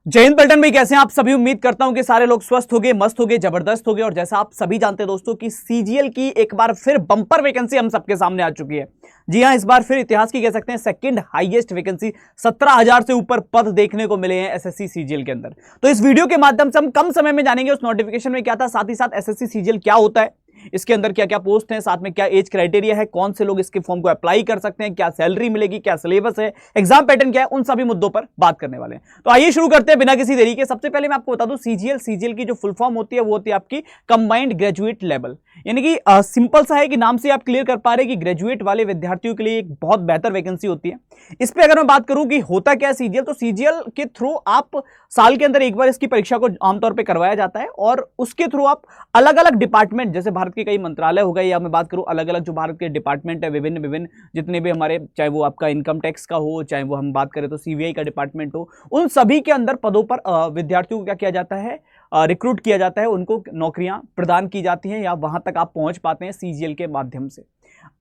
जय हिंद पलटन भाई, कैसे हैं आप सभी। उम्मीद करता हूं कि सारे लोग स्वस्थ हो गए, मस्त हो गए, जबरदस्त हो गए। और जैसा आप सभी जानते हैं दोस्तों कि सीजीएल की एक बार फिर बंपर वैकेंसी हम सबके सामने आ चुकी है। जी हां, इस बार फिर इतिहास की कह सकते हैं सेकंड हाईएस्ट वैकेंसी, 17,000 से ऊपर पद देखने को मिले हैं एसएससी सीजीएल के अंदर। तो इस वीडियो के माध्यम से हम कम समय में जानेंगे उस नोटिफिकेशन में क्या था, साथ ही साथ एसएससी सीजीएल क्या होता है, इसके अंदर क्या क्या पोस्ट हैं, साथ में क्या एज क्राइटेरिया है, कौन से लोग इसके फॉर्म को अप्लाई कर सकते हैं, क्या सैलरी मिलेगी, क्या सिलेबस है, एग्जाम पैटर्न क्या है, उन सभी मुद्दों पर बात करने वाले हैं। तो आइए शुरू करते हैं बिना किसी देरी के। सबसे पहले मैं आपको बता दूं, सीजीएल की जो फुल फॉर्म होती है वो होती है आपकी कंबाइंड ग्रेजुएट लेवल। यानी कि सिंपल सा है कि नाम से आप क्लियर कर पा रहे हैं कि ग्रेजुएट वाले विद्यार्थियों के लिए एक बहुत बेहतर वैकेंसी होती है। इस पे अगर मैं बात करूं कि होता क्या है सीजीएल, तो सीजीएल के थ्रू आप साल के अंदर एक बार इसकी परीक्षा को आमतौर पर करवाया जाता है और उसके थ्रू आप अलग अलग डिपार्टमेंट, जैसे भारत के कई मंत्रालय हो गए, या मैं बात करूं अलग अलग जो भारत के डिपार्टमेंट है, विभिन्न विभिन्न जितने भी हमारे, चाहे वो आपका इनकम टैक्स का हो, चाहे वो हम बात करें तो सीबीआई का डिपार्टमेंट हो, उन सभी के अंदर पदों पर विद्यार्थियों को क्या किया जाता है, रिक्रूट किया जाता है, उनको नौकरियां प्रदान की जाती हैं, या वहां तक आप पहुंच पाते हैं सीजीएल के माध्यम से।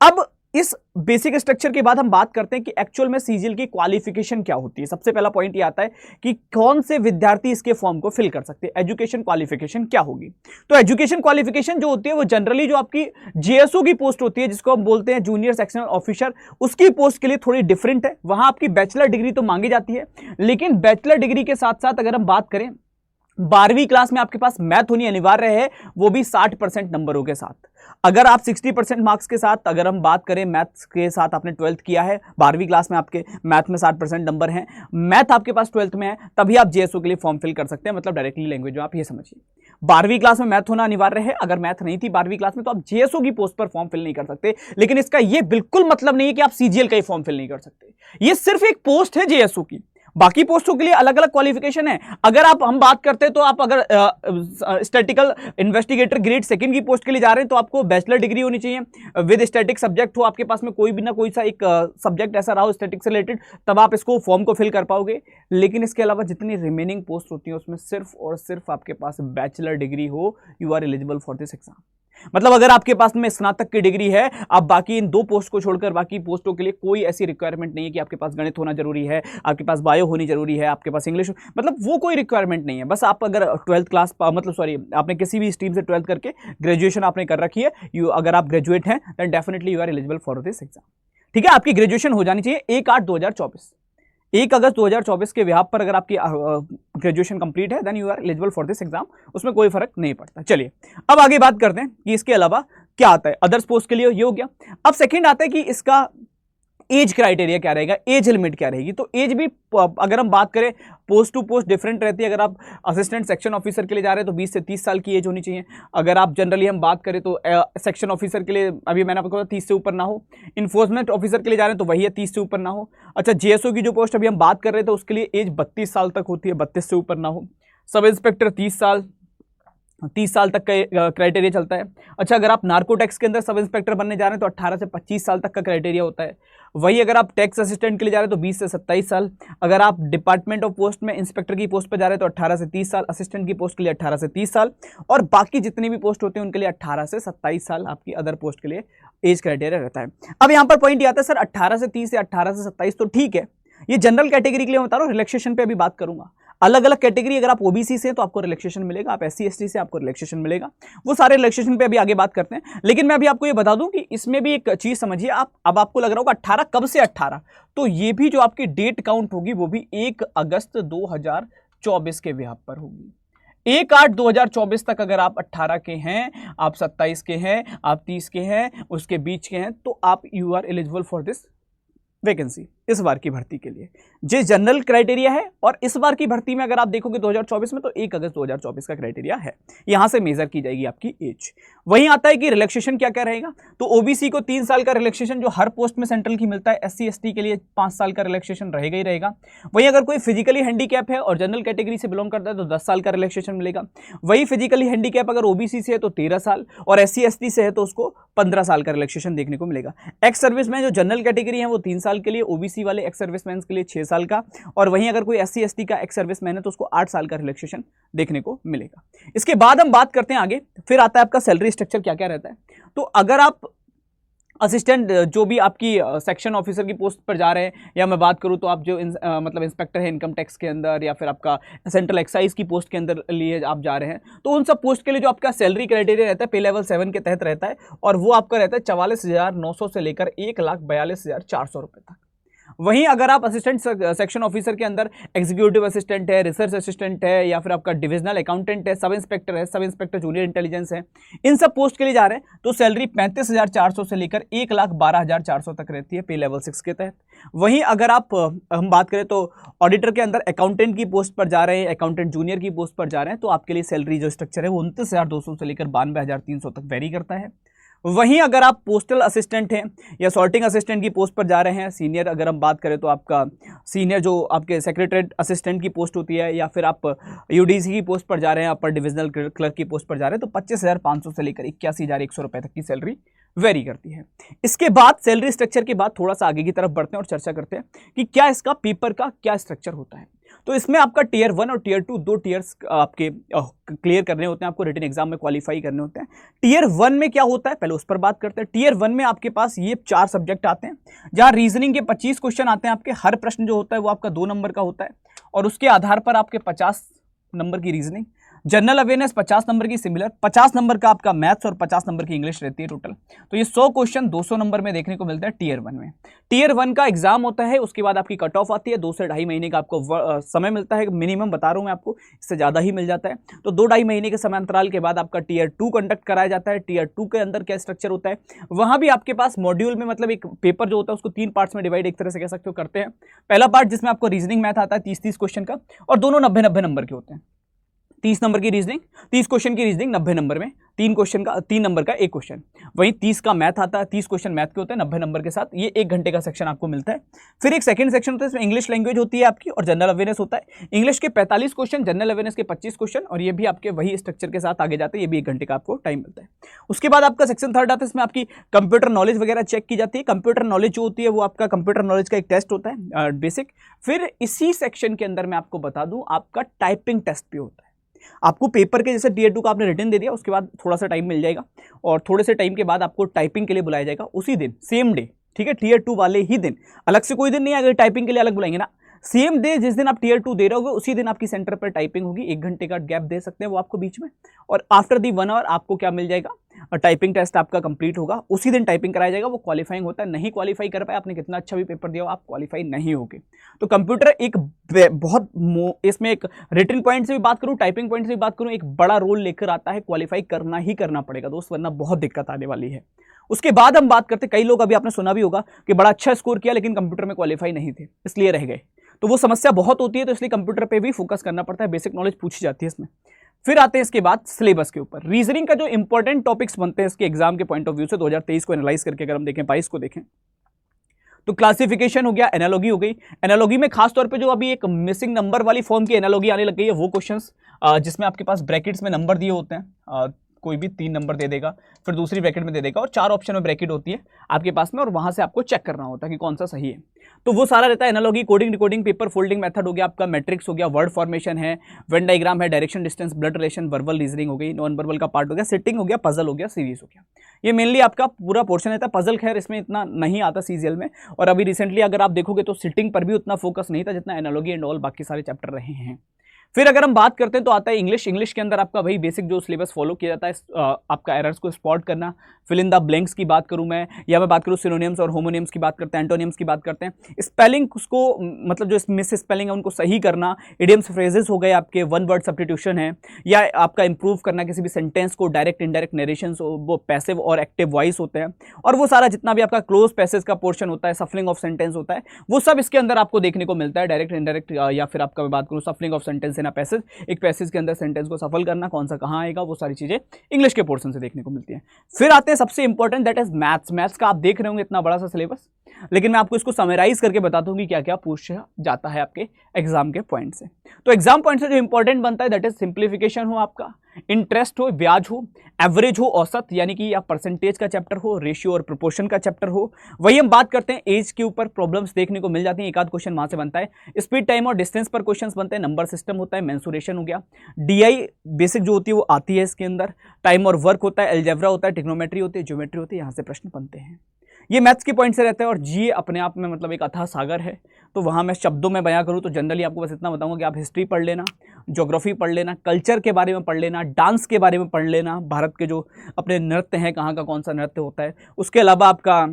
अब इस बेसिक स्ट्रक्चर के बाद हम बात करते हैं कि एक्चुअल में सीजीएल की क्वालिफिकेशन क्या होती है। सबसे पहला पॉइंट ये आता है कि कौन से विद्यार्थी इसके फॉर्म को फिल कर सकते हैं, एजुकेशन क्वालिफिकेशन क्या होगी। तो एजुकेशन क्वालिफिकेशन जो होती है वो जनरली जो आपकी जेएसओ की पोस्ट होती है, जिसको हम बोलते हैं जूनियर सेक्शनल ऑफिसर, उसकी पोस्ट के लिए थोड़ी डिफरेंट है। वहां आपकी बैचलर डिग्री तो मांगी जाती है, लेकिन बैचलर डिग्री के साथ साथ अगर हम बात करें 12वीं क्लास में आपके पास मैथ होनी अनिवार्य है, वो भी 60% नंबरों के साथ। अगर आप 60% मार्क्स के साथ, अगर हम बात करें मैथ्स के साथ, आपने 12th किया है, 12वीं क्लास में आपके मैथ में 60% नंबर हैं, मैथ आपके पास 12th में है, तभी आप जेएसओ के लिए फॉर्म फिल कर सकते हैं। मतलब डायरेक्टली लैंग्वेज में आप ये समझिए, 12वीं क्लास में मैथ होना अनिवार्य है। अगर मैथ नहीं थी 12वीं क्लास में तो आप जेएसओ की पोस्ट पर फॉर्म फिल नहीं कर सकते। लेकिन इसका यह बिल्कुल मतलब नहीं है कि आप सीजीएल का ही फॉर्म फिल नहीं कर सकते। यह सिर्फ एक पोस्ट है जेएसओ की, बाकी पोस्टों के लिए अलग अलग क्वालिफिकेशन है। अगर हम बात करते हैं तो आप अगर स्टैटिकल इन्वेस्टिगेटर ग्रेड सेकंड की पोस्ट के लिए जा रहे हैं तो आपको बैचलर डिग्री होनी चाहिए विद स्टैटिक सब्जेक्ट हो आपके पास में, कोई भी ना कोई सा एक सब्जेक्ट ऐसा रहा हो स्टैटिक से रिलेटेड, तब आप इसको फॉर्म को फिल कर पाओगे। लेकिन इसके अलावा जितनी रिमेनिंग पोस्ट होती है उसमें सिर्फ और सिर्फ आपके पास बैचलर डिग्री हो, you are eligible for this exam. मतलब अगर आपके पास में स्नातक की डिग्री है, आप बाकी इन दो पोस्ट को छोड़कर बाकी पोस्टों के लिए कोई ऐसी रिक्वायरमेंट नहीं है कि आपके पास गणित होना जरूरी है, आपके पास बायो होनी जरूरी है, आपके पास इंग्लिश, मतलब वो कोई रिक्वायरमेंट नहीं है। बस आप अगर 12th क्लास, मतलब सॉरी, आपने किसी भी स्ट्रीम से 12th करके ग्रेजुएशन आपने कर रखी है, अगर आप ग्रेजुएट हैं then definitely you are eligible for this exam. ठीक है, आपकी ग्रेजुएशन हो जानी चाहिए 1/8/2024, 1 अगस्त 2024 के विहार पर अगर आपकी ग्रेजुएशन कंप्लीट है then you are eligible for this exam, उसमें कोई फर्क नहीं पड़ता। चलिए अब आगे बात करते हैं कि इसके अलावा क्या आता है। अदर्स पोस्ट के लिए ये हो गया। अब सेकंड आता है कि इसका एज क्राइटेरिया क्या रहेगा, एज लिमिट क्या रहेगी। तो एज भी अगर हम बात करें पोस्ट टू पोस्ट डिफरेंट रहती है। अगर आप असिस्टेंट सेक्शन ऑफिसर के लिए जा रहे हैं तो 20 से 30 साल की एज होनी चाहिए। अगर आप जनरली हम बात करें तो सेक्शन ऑफिसर के लिए अभी मैंने आपको कहा 30 से ऊपर ना हो। इन्फोर्समेंट ऑफिसर के लिए जा रहे हैं तो वही है 30 से ऊपर ना हो। अच्छा, जेएसओ की जो पोस्ट अभी हम बात कर रहे थे तो उसके लिए एज 32 साल तक होती है, 32 से ऊपर ना हो। सब इंस्पेक्टर 30 साल तक का क्राइटेरिया चलता है। अच्छा, अगर आप नार्कोटैक्स के अंदर सब इंस्पेक्टर बनने जा रहे हैं तो 18 से 25 साल तक का क्राइटेरिया होता है। वही अगर आप टैक्स असिस्टेंट के लिए जा रहे हैं तो 20 से 27 साल। अगर आप डिपार्टमेंट ऑफ पोस्ट में इंस्पेक्टर की पोस्ट पर जा रहे हैं तो 18 से 30 साल, असिस्टेंट की पोस्ट के लिए 18 से 30 साल, और बाकी जितनी भी पोस्ट होते हैं उनके लिए 18 से 27 साल आपकी अदर पोस्ट के लिए एज क्राइटेरिया रहता है। अब यहाँ पर पॉइंट ये आता है सर 18 से 30 या 18 से 27 तो ठीक है, ये जनरल कैटेगरी के लिए बता रहा हूँ। रिलैक्सेशन पे अभी बात करूंगा। अलग अलग कैटेगरी, अगर आप ओबीसी से तो आपको रिलैक्सेशन मिलेगा, आप एससी एसटी से आपको रिलैक्सेशन मिलेगा। वो सारे रिलैक्सेशन पे अभी आगे बात करते हैं। लेकिन मैं अभी आपको ये बता दूं कि इसमें भी एक चीज समझिए आप। अब आपको लग रहा होगा 18 कब से 18, तो ये भी जो आपकी डेट काउंट होगी वो भी 1 अगस्त 2024 के विहार पर होगी। 1/8/2024 तक अगर आप 18 के हैं, आप 27 के हैं, आप 30 के हैं, उसके बीच के हैं, तो आप you are eligible for this vacancy इस बार की भर्ती के लिए। जे जनरल क्राइटेरिया है, और इस बार की भर्ती में अगर आप देखोगे 2024 में तो 1 अगस्त 2024 का क्राइटेरिया है, यहां से मेजर की जाएगी आपकी एज। वहीं आता है कि रिलैक्सेशन क्या क्या रहेगा। तो ओबीसी को 3 साल का रिलैक्सेशन जो हर पोस्ट में सेंट्रल की मिलता है, एससी एसटी के लिए 5 साल का रिलैक्सेशन रहेगा ही रहेगा। वहीं अगर कोई फिजिकली हैंडीकैप है और जनरल कैटेगरी से बिलोंग करता है तो 10 साल का रिलैक्सेशन मिलेगा। वही फिजिकली हैंडीकैप अगर ओबीसी से है तो 13 साल, और एससी एसटी से है तो उसको 15 साल का रिलैक्सेशन देखने को मिलेगा। एक्स सर्विसमैन जो जनरल कैटेगरी है वो 3 साल के लिए, ओबीसी वाले एक्स सर्विसमैन के लिए 6 साल का, और वहीं अगर कोई एससी एसटी का एक्स सर्विसमैन है तो उसको 8 साल का रिलैक्सेशन देखने को मिलेगा। इसके बाद हम बात करते हैं आगे, फिर आता है आपका सैलरी स्ट्रक्चर क्या क्या रहता है। तो अगर आप असिस्टेंट जो भी आपकी सेक्शन ऑफिसर की पोस्ट पर जा रहे हैं, या मैं बात करूं तो आप जो मतलब इंस्पेक्टर है इनकम टैक्स के अंदर, या फिर आपका सेंट्रल एक्साइज की पोस्ट के अंदर लिए आप जा रहे हैं, तो उन सब पोस्ट के लिए जो आपका सैलरी क्राइटेरिया रहता है पे लेवल 7 के तहत रहता है, और वो आपका रहता है 44,900 से लेकर 1,42,400 रुपये तक। वहीं अगर आप असिस्टेंट सेक्शन ऑफिसर के अंदर एग्जीक्यूटिव असिस्टेंट है, रिसर्च असिस्टेंट है, या फिर आपका डिविजनल अकाउंटेंट है, सब इंस्पेक्टर है, सब इंस्पेक्टर जूनियर इंटेलिजेंस है, इन सब पोस्ट के लिए जा रहे हैं तो सैलरी 35,400 से लेकर 1,12,400 तक रहती है पे लेवल 6 के तहत। वहीं अगर आप हम बात करें तो ऑडिटर के अंदर अकाउंटेंट की पोस्ट पर जा रहे हैं, अकाउंटेंट जूनियर की पोस्ट पर जा रहे हैं, तो आपके लिए सैलरी जो स्ट्रक्चर है वो 29,200 से लेकर 92,300 तक वेरी करता है। वहीं अगर आप पोस्टल असिस्टेंट हैं या सॉर्टिंग असिस्टेंट की पोस्ट पर जा रहे हैं, सीनियर अगर हम बात करें तो आपका सीनियर जो आपके सेक्रेटरीट असिस्टेंट की पोस्ट होती है, या फिर आप यूडीसी की पोस्ट पर जा रहे हैं, अपर डिविजनल क्लर्क की पोस्ट पर जा रहे हैं, तो 25,500 से लेकर 81,100 रुपये तक की सैलरी वेरी करती है। इसके बाद सैलरी स्ट्रक्चर के बाद थोड़ा सा आगे की तरफ बढ़ते हैं और चर्चा करते हैं कि क्या इसका पेपर का क्या स्ट्रक्चर होता है। तो इसमें आपका टियर 1 और टियर 2 दो टियर्स आपके क्लियर करने होते हैं, आपको रिटन एग्जाम में क्वालिफाई करने होते हैं। टियर 1 में क्या होता है पहले उस पर बात करते हैं। टियर 1 में आपके पास ये 4 सब्जेक्ट आते हैं, जहां रीजनिंग के 25 क्वेश्चन आते हैं आपके। हर प्रश्न जो होता है वो आपका 2 नंबर का होता है, और उसके आधार पर आपके 50 नंबर की रीजनिंग, जनरल अवेयरनेस 50 नंबर की सिमिलर, 50 नंबर का आपका मैथ्स और 50 नंबर की इंग्लिश रहती है टोटल। तो ये 100 क्वेश्चन 200 नंबर में देखने को मिलता है टियर 1 में। टियर 1 का एग्जाम होता है, उसके बाद आपकी कट ऑफ आती है, 2 से ढाई महीने का आपको समय मिलता है, मिनिमम बता रहा हूं मैं आपको, इससे ज्यादा ही मिल जाता है। तो 2-2.5 महीने के समय अंतराल के बाद आपका टियर 2 कंडक्ट कराया जाता है। टियर 2 के अंदर क्या स्ट्रक्चर होता है, वहां भी आपके पास मॉड्यूल में मतलब एक पेपर जो होता है उसको 3 पार्ट्स में डिवाइड एक तरह से कह सकते हो करते हैं। पहला पार्ट जिसमें आपको रीजनिंग मैथ आता है 30-30 क्वेश्चन का, और दोनों 90-90 नंबर के होते हैं। 30 नंबर की रीजनिंग, 30 क्वेश्चन की रीजनिंग 90 नंबर में, 3 नंबर का एक क्वेश्चन। वहीं 30 का मैथ आता है, 30 क्वेश्चन मैथ के होते हैं 90 नंबर के साथ। ये 1 घंटे का सेक्शन आपको मिलता है। फिर एक सेकंड सेक्शन होता है, इसमें इंग्लिश लैंग्वेज होती है आपकी और जनरल अवेयरनेस होता है। इंग्लिश के 45 क्वेश्चन, जनरल अवेयरनेस के 25 क्वेश्चन, और ये भी आपके वही स्ट्रक्चर के साथ आगे जाते हैं। ये भी 1 घंटे का आपको टाइम मिलता है। उसके बाद आपका सेक्शन 3 आता है, इसमें आपकी कंप्यूटर नॉलेज वगैरह चेक की जाती है। कंप्यूटर नॉलेज जो होती है वो आपका कंप्यूटर नॉलेज का एक टेस्ट होता है बेसिक। फिर इसी सेक्शन के अंदर मैं आपको बता दूं आपका टाइपिंग टेस्ट भी होता है। आपको पेपर के जैसे टियर 2 का आपने रिटन दे दिया, उसके बाद थोड़ा सा टाइम मिल जाएगा, और थोड़े से टाइम के बाद आपको टाइपिंग के लिए बुलाया जाएगा उसी दिन, सेम डे, ठीक है, टियर 2 वाले ही दिन। अलग से कोई दिन नहीं, अगर टाइपिंग के लिए अलग बुलाएंगे ना, सेम डे जिस दिन आप टियर 2 दे रहे होगे उसी दिन आपकी सेंटर पर टाइपिंग होगी। 1 घंटे का गैप दे सकते हैं वो आपको बीच में, और आफ्टर दी 1 आवर आपको क्या मिल जाएगा, टाइपिंग टेस्ट आपका कंप्लीट होगा, उसी दिन टाइपिंग कराया जाएगा। वो क्वालिफाइंग होता है। नहीं क्वालिफाई कर पाए, आपने कितना अच्छा भी पेपर दिया हो, आप क्वालिफाई नहीं होगे। तो कंप्यूटर एक बहुत इसमें एक रिटन पॉइंट से भी बात करूं, टाइपिंग पॉइंट से भी बात करूं, एक बड़ा रोल लेकर आता है। क्वालिफाई करना ही करना पड़ेगा दोस्त, वरना बहुत दिक्कत आने वाली है। उसके बाद हम बात करते, कई लोग अभी आपने सुना भी होगा कि बड़ा अच्छा स्कोर किया लेकिन कंप्यूटर में क्वालिफाई नहीं थे, इसलिए रह गए। तो वो समस्या बहुत होती है, तो इसलिए कंप्यूटर पे भी फोकस करना पड़ता है, बेसिक नॉलेज पूछी जाती है इसमें। फिर आते हैं इसके बाद सिलेबस के ऊपर। रीजनिंग का जो इंपॉर्टेंट टॉपिक्स बनते हैं इसके एग्जाम के पॉइंट ऑफ व्यू से 2023 को एनालाइज करके अगर हम देखें, 22 को देखें, तो क्लासिफिकेशन हो गया, एनालॉगी हो गई। एनालॉगी में खास तौर पे जो अभी एक मिसिंग नंबर वाली फॉर्म की एनालॉगी आने लग गई है, वो क्वेश्चंस जिसमें आपके पास ब्रैकेट्स में नंबर दिए होते हैं, कोई भी 3 नंबर दे देगा, फिर दूसरी ब्रैकेट में दे देगा, और 4 ऑप्शन में ब्रैकेट होती है आपके पास में, और वहां से आपको चेक करना होता है कि कौन सा सही है। तो वो सारा रहता है analogy, coding, decoding, paper folding method हो गया आपका, मैट्रिक्स हो गया, वर्ड फॉर्मेशन है, वेन डायग्राम है, direction distance, blood relation, verbal reasoning हो गई, नॉन वर्बल का पार्ट हो गया, सिटिंग हो गया, पजल हो गया, सीरीज हो गया। ये मेनली आपका पूरा पोर्शन रहता है। पजल खैर इसमें इतना नहीं आता सीजीएल में, और अभी रिसेंटली अगर आप देखोगे तो सिटिंग पर भी उतना फोकस नहीं था जितना एनालॉगी एंड ऑल बाकी सारे चैप्टर रहे हैं। फिर अगर हम बात करते हैं तो आता है इंग्लिश। इंग्लिश के अंदर आपका वही बेसिक जो सिलेबस फॉलो किया जाता है, आपका एरर्स को स्पॉट करना, फिल इन द ब्लैंक्स की बात करूं मैं, या मैं बात करूं सिनोनिम्स और होमोनिम्स की बात करते हैं, एंटोनिम्स की बात करते हैं, स्पेलिंग को मतलब जो मिस स्पेलिंग है उनको सही करना, इडियम्स फ्रेजेस हो गए आपके, वन वर्ड सब्स्टिट्यूशन है, या आपका इंप्रूव करना किसी भी सेंटेंस को, डायरेक्ट इनडायरेक्ट नरेशन, वो पैसिव और एक्टिव वॉइस होते हैं, और वो सारा जितना भी आपका क्लोज पैसेज का पोर्शन होता है, सफलिंग ऑफ सेंटेंस होता है, वो सब इसके अंदर आपको देखने को मिलता है। डायरेक्ट इनडायरेक्ट, या फिर आपका मैं बात करूं सफलिंग of sentence in a passage, एक पैसेज के अंदर सेंटेंस को सफल करना, कौन सा कहां आएगा, वो सारी चीजें इंग्लिश के पोर्शन से देखने को मिलती है। फिर आते हैं सबसे important, that is maths. Maths का आप देख रहे होंगे इतना बड़ा सा सिलेबस, लेकिन मैं आपको इसको समराइज करके बताता हूं कि क्या क्या पूछा जाता है आपके एग्जाम के पॉइंट से। तो एग्जाम पॉइंट से जो इंपॉर्टेंट बनता है दैट इज सिंप्लीफिकेशन हो आपका, इंटरेस्ट हो, ब्याज हो, एवरेज हो, औसत यानी कि या परसेंटेज का चैप्टर हो, रेशियो और प्रोपोर्शन का चैप्टर हो। वही हम बात करते हैं एज के ऊपर, प्रॉब्लम्स देखने को मिल जाती हैं, एक आध क्वेश्चन वहां से बनता है। स्पीड, टाइम और डिस्टेंस पर क्वेश्चंस बनते हैं, नंबर सिस्टम होता है, मेंसुरेशन हो गया, डीआई बेसिक जो होती है वो आती है इसके अंदर, टाइम और वर्क होता है, एल्जेब्रा होता है, ट्रिग्नोमेट्री होती है, ज्योमेट्री होती है, यहां से प्रश्न बनते हैं। ये मैथ्स के पॉइंट से रहता है और जीए अपने आप में मतलब एक अथाह सागर है। तो वहाँ मैं शब्दों में बयां करूँ तो जनरली आपको बस इतना बताऊंगा कि आप हिस्ट्री पढ़ लेना, ज्योग्राफी पढ़ लेना, कल्चर के बारे में पढ़ लेना, डांस के बारे में पढ़ लेना, भारत के जो अपने नृत्य हैं कहाँ का कौन सा नृत्य होता है, उसके अलावा आपका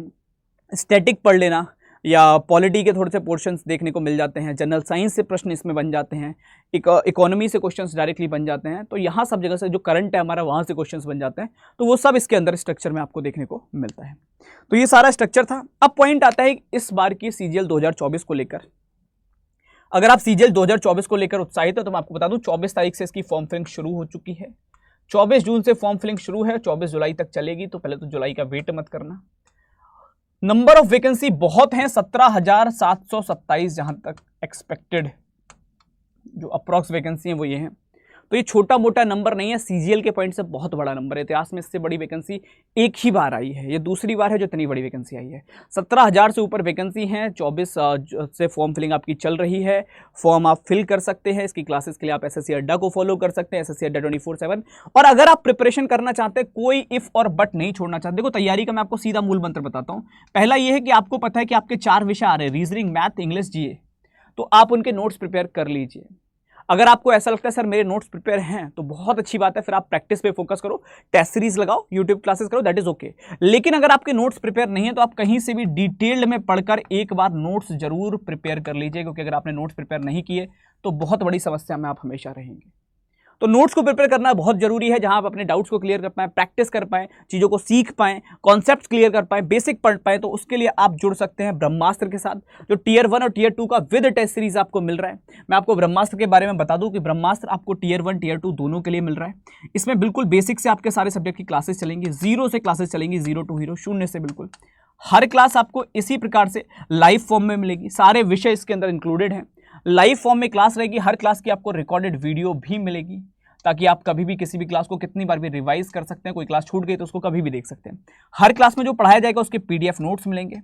स्टैटिक पढ़ लेना, या पॉलिटी के थोड़े से पोर्शंस देखने को मिल जाते हैं, जनरल साइंस से प्रश्न इसमें बन जाते हैं, इकोनॉमी से क्वेश्चंस डायरेक्टली बन जाते हैं। तो यहाँ सब जगह से जो करंट है हमारा वहाँ से क्वेश्चंस बन जाते हैं, तो वो सब इसके अंदर स्ट्रक्चर में आपको देखने को मिलता है। तो ये सारा स्ट्रक्चर था। अब पॉइंट आता है इस बार की सीजीएल 2024 को लेकर। अगर आप सीजीएल 2024 को लेकर उत्साहित है तो मैं आपको बता दूं 24 तारीख से इसकी फॉर्म फिलिंग शुरू हो चुकी है। 24 जून से फॉर्म फिलिंग शुरू है, 24 जुलाई तक चलेगी। तो पहले तो जुलाई का वेट मत करना। नंबर ऑफ वैकेंसी बहुत हैं, 17,727 जहां तक एक्सपेक्टेड जो अप्रॉक्स वैकेंसी है वो ये है। तो ये छोटा मोटा नंबर नहीं है, सीजीएल के पॉइंट से बहुत बड़ा नंबर है। इतिहास में इससे बड़ी वैकेंसी एक ही बार आई है, ये दूसरी बार है जो इतनी बड़ी वैकेंसी आई है। 17,000 से ऊपर वैकेंसी हैं। 24 से फॉर्म फिलिंग आपकी चल रही है। फॉर्म आप फिल कर सकते हैं। इसकी क्लासेस के लिए आप एसएससी अड्डा को फॉलो कर सकते हैं, एसएससी अड्डा 24/7। और अगर आप प्रिपरेशन करना चाहते हैं, कोई इफ और बट नहीं छोड़ना चाहते। देखो तैयारी का मैं आपको सीधा मूल मंत्र बताता हूँ। पहला ये है कि आपको पता है कि आपके 4 विषय आ रहे हैं, रीजनिंग, मैथ, इंग्लिश, जीए। तो आप उनके नोट्स प्रिपेयर कर लीजिए। अगर आपको ऐसा लगता है सर मेरे नोट्स प्रिपेयर हैं, तो बहुत अच्छी बात है, फिर आप प्रैक्टिस पे फोकस करो, टेस्ट सीरीज लगाओ, यूट्यूब क्लासेस करो, दैट इज ओके। लेकिन अगर आपके नोट्स प्रिपेयर नहीं है तो आप कहीं से भी डिटेल्ड में पढ़कर एक बार नोट्स जरूर प्रिपेयर कर लीजिए, क्योंकि अगर आपने नोट्स प्रिपेयर नहीं किए तो बहुत बड़ी समस्या में आप हमेशा रहेंगे। तो नोट्स को प्रिपेयर करना बहुत जरूरी है, जहां आप अपने डाउट्स को क्लियर कर पाएं, प्रैक्टिस कर पाएं, चीज़ों को सीख पाएं, कॉन्सेप्ट्स क्लियर कर पाएं, बेसिक पढ़ पाएं। तो उसके लिए आप जुड़ सकते हैं ब्रह्मास्त्र के साथ, जो टियर 1 और टियर 2 का विद टेस्ट सीरीज आपको मिल रहा है। मैं आपको ब्रह्मास्त्र के बारे में बता दूं कि ब्रह्मास्त्र आपको टियर 1 टियर 2 दोनों के लिए मिल रहा है। इसमें बिल्कुल बेसिक से आपके सारे सब्जेक्ट की क्लासेस चलेंगी, 0 से क्लासेस चलेंगी, 0 to हीरो, 0 से बिल्कुल। हर क्लास आपको इसी प्रकार से लाइव फॉर्म में मिलेगी, सारे विषय इसके अंदर इंक्लूडेड हैं। लाइव फॉर्म में क्लास रहेगी, हर क्लास की आपको रिकॉर्डेड वीडियो भी मिलेगी, ताकि आप कभी भी किसी भी क्लास को कितनी बार भी रिवाइज कर सकते हैं। कोई क्लास छूट गई तो उसको कभी भी देख सकते हैं। हर क्लास में जो पढ़ाया जाएगा उसके पीडीएफ नोट्स मिलेंगे,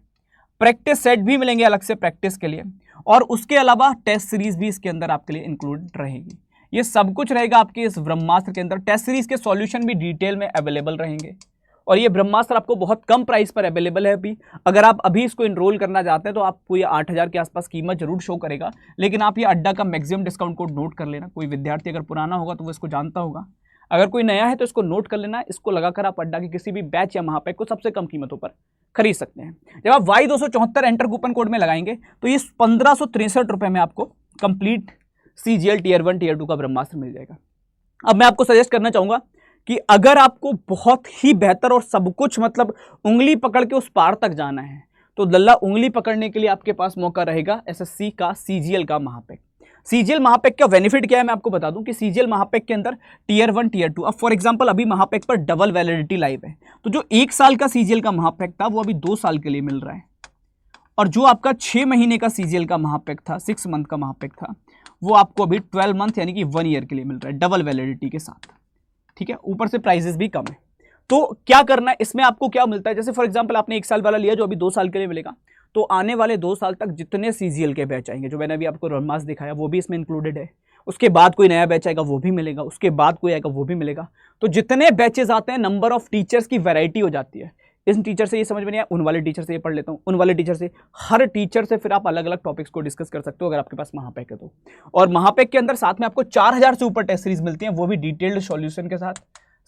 प्रैक्टिस सेट भी मिलेंगे अलग से प्रैक्टिस के लिए, और उसके अलावा टेस्ट सीरीज भी इसके अंदर आपके लिए इंक्लूड रहेगी। ये सब कुछ रहेगा आपके इस ब्रह्मास्त्र के अंदर। टेस्ट सीरीज के सॉल्यूशन भी डिटेल में अवेलेबल रहेंगे, और ये ब्रह्मास्त्र आपको बहुत कम प्राइस पर अवेलेबल है अभी। अगर आप अभी इसको एनरोल करना चाहते हैं तो आपको ये 8,000 के आसपास कीमत जरूर शो करेगा, लेकिन आप ये अड्डा का मैक्सिमम डिस्काउंट कोड नोट कर लेना। कोई विद्यार्थी अगर पुराना होगा तो वो इसको जानता होगा, अगर कोई नया है तो इसको नोट कर लेना। इसको लगाकर आप अड्डा के किसी भी बैच या महापैक को सबसे कम कीमतों पर खरीद सकते हैं। जब आप Y274 एंटर कूपन कोड में लगाएंगे तो ये 1563 रुपये में आपको कंप्लीट सीजीएल टियर 1 टियर 2 का ब्रह्मास्त्र मिल जाएगा। अब मैं आपको सजेस्ट करना चाहूंगा कि अगर आपको बहुत ही बेहतर और सब कुछ मतलब उंगली पकड़ के उस पार तक जाना है, तो लल्ला उंगली पकड़ने के लिए आपके पास मौका रहेगा एसएससी का सीजीएल का महापैक। सीजीएल महापैक का बेनिफिट क्या है मैं आपको बता दूं कि सीजीएल महापैक के अंदर टियर 1 टियर 2, अब फॉर एग्जांपल अभी महापैक पर डबल वैलिडिटी लाइव है, तो जो 1 साल का सीजीएल का महापैक था वो अभी 2 साल के लिए मिल रहा है, और जो आपका 6 महीने का सीजीएल का महापैक था, 6 मंथ का महापैक था, वो आपको अभी 12 मंथ यानी कि 1 ईयर के लिए मिल रहा है डबल वैलिडिटी के साथ। ठीक है, ऊपर से प्राइजेस भी कम है। तो क्या करना है इसमें, आपको क्या मिलता है, जैसे फॉर एग्जांपल आपने 1 साल वाला लिया जो अभी 2 साल के लिए मिलेगा, तो आने वाले 2 साल तक जितने सीजीएल के बैच आएंगे, जो मैंने अभी आपको ब्रह्मास्त्र दिखाया वो भी इसमें इंक्लूडेड है, उसके बाद कोई नया बैच आएगा वो भी मिलेगा, उसके बाद कोई आएगा वो भी मिलेगा। तो जितने बैचेस आते हैं नंबर ऑफ टीचर्स की वैरायटी हो जाती है। इस टीचर से ये समझ में नहीं आया, उन वाले टीचर से ये पढ़ लेता हूँ, उन वाले टीचर से, हर टीचर से फिर आप अलग अलग टॉपिक्स को डिस्कस कर सकते हो अगर आपके पास महापैक है तो। और महापैक के अंदर साथ में आपको 4000 से ऊपर टेस्ट सीरीज मिलती हैं, वो भी डिटेल्ड सॉल्यूशन के साथ।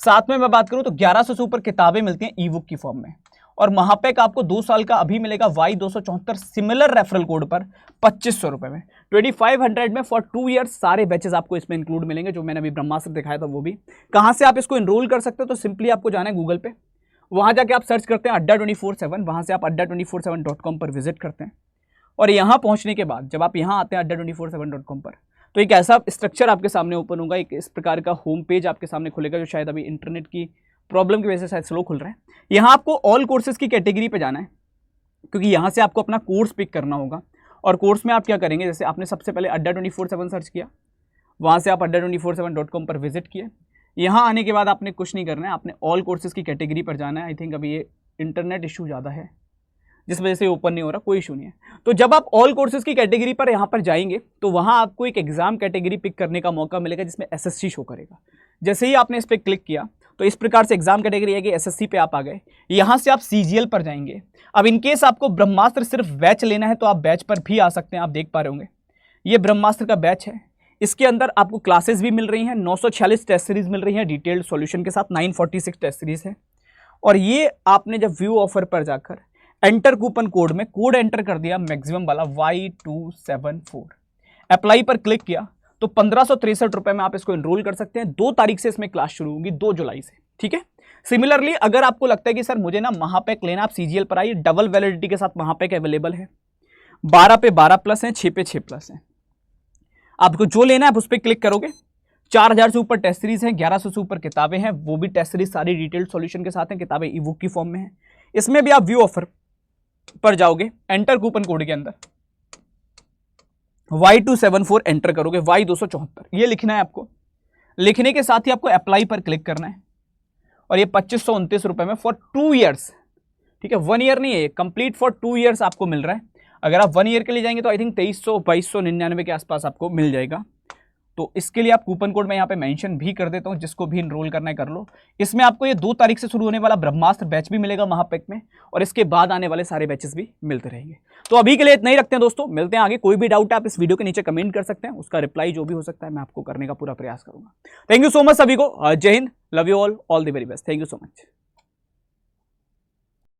साथ में मैं बात करूं तो 1100 से ऊपर किताबें मिलती हैं ई बुक की फॉर्म में। और महापैक आपको 2 साल का अभी मिलेगा Y274 सिमिलर रेफरल कोड पर 2500 रुपए में, 2500 में फॉर 2 ईयर्स। सारे बैचेस आपको इसमें इंक्लूड मिलेंगे जो मैंने अभी ब्रह्मास्त्र दिखाया था वो भी। कहां से आप इसको एनरोल कर सकते हो, तो सिंपली आपको जाना है गूगल पे, वहां जाके आप सर्च करते हैं अड्डा 24/7, वहां से आप adda247.com पर विजिट करते हैं, और यहां पहुंचने के बाद जब आप यहां आते हैं adda247.com पर, तो एक ऐसा स्ट्रक्चर आपके सामने ओपन होगा, एक इस प्रकार का होम पेज आपके सामने खुलेगा, जो शायद अभी इंटरनेट की प्रॉब्लम की वजह से शायद स्लो खुल रहा है। यहाँ आपको ऑल कोर्सेज की कैटेगरी पे जाना है, क्योंकि यहाँ से आपको अपना कोर्स पिक करना होगा। और कोर्स में आप क्या करेंगे, जैसे आपने सबसे पहले adda247 सर्च किया, वहाँ से आप adda247.com पर विजिट किए। यहाँ आने के बाद आपने कुछ नहीं करना है, आपने ऑल कोर्सेज की कैटेगरी पर जाना है। आई थिंक अभी ये इंटरनेट इशू ज़्यादा है जिस वजह से ओपन नहीं हो रहा, कोई इशू नहीं है। तो जब आप ऑल कोर्सेज की कैटेगरी पर यहाँ पर जाएंगे तो वहाँ आपको एक एग्जाम कैटेगरी पिक करने का मौका मिलेगा जिसमें एसएससी शो करेगा। जैसे ही आपने इस पर क्लिक किया तो इस प्रकार से एग्जाम कैटेगरी है कि एसएससी पे आप आ गए, यहां से आप सीजीएल पर जाएंगे। अब इनकेस आपको ब्रह्मास्त्र सिर्फ बैच लेना है तो आप बैच पर भी आ सकते हैं। आप देख पा रहे होंगे ये ब्रह्मास्त्र का बैच है, इसके अंदर आपको क्लासेस भी मिल रही हैं, 946 टेस्ट सीरीज मिल रही हैं डिटेल्ड सॉल्यूशन के साथ, 946 टेस्ट सीरीज है। और ये आपने जब व्यू ऑफर पर जाकर एंटर कूपन कोड में कोड एंटर कर दिया मैक्सिमम वाला Y274, अप्लाई पर क्लिक किया तो 1563 रुपए में आप इसको एनरोल कर सकते हैं। 2 तारीख से इसमें क्लास शुरू होगी, 2 जुलाई से, ठीक है। सिमिलरली अगर आपको लगता है कि सर मुझे ना महापैक लेना, आप सीजीएल पर आइए, डबल वैलिडिटी के साथ महापैक अवेलेबल है, 12 पे 12 प्लस है, 6 पे 6 प्लस है। आपको जो लेना है आप उस पर क्लिक करोगे, 4000 से ऊपर टेस्ट सीरीज है, 1100 से ऊपर किताबें हैं, वो भी टेस्ट सीरीज सारी डिटेल्ड सॉल्यूशन के साथ हैं, किताबें ई बुक की फॉर्म में है। इसमें भी आप व्यू ऑफर पर जाओगे, एंटर कूपन कोड के अंदर Y274 एंटर करोगे, Y274 ये लिखना है आपको। लिखने के साथ ही आपको अप्लाई पर क्लिक करना है और ये 2529 रुपए में फॉर 2 ईयर्स, ठीक है, 1 ईयर नहीं है, कंप्लीट फॉर 2 ईयर्स आपको मिल रहा है। अगर आप 1 ईयर के लिए जाएंगे तो आई थिंक 2300-2299 के आसपास आपको मिल जाएगा। तो इसके लिए आप कूपन कोड में यहाँ पे मेंशन भी कर देता हूँ, जिसको भी इनरोल करना है कर लो। इसमें आपको ये 2 तारीख से शुरू होने वाला ब्रह्मास्त्र बैच भी मिलेगा महापैक में, और इसके बाद आने वाले सारे बैचेस भी मिलते रहेंगे। तो अभी के लिए इतना ही रखते हैं दोस्तों, मिलते हैं आगे। कोई भी डाउट है आप इस वीडियो के नीचे कमेंट कर सकते हैं, उसका रिप्लाई जो भी हो सकता है मैं आपको करने का पूरा प्रयास करूंगा। थैंक यू सो मच सभी को, जय Hind, love you all the very best, thank you so much.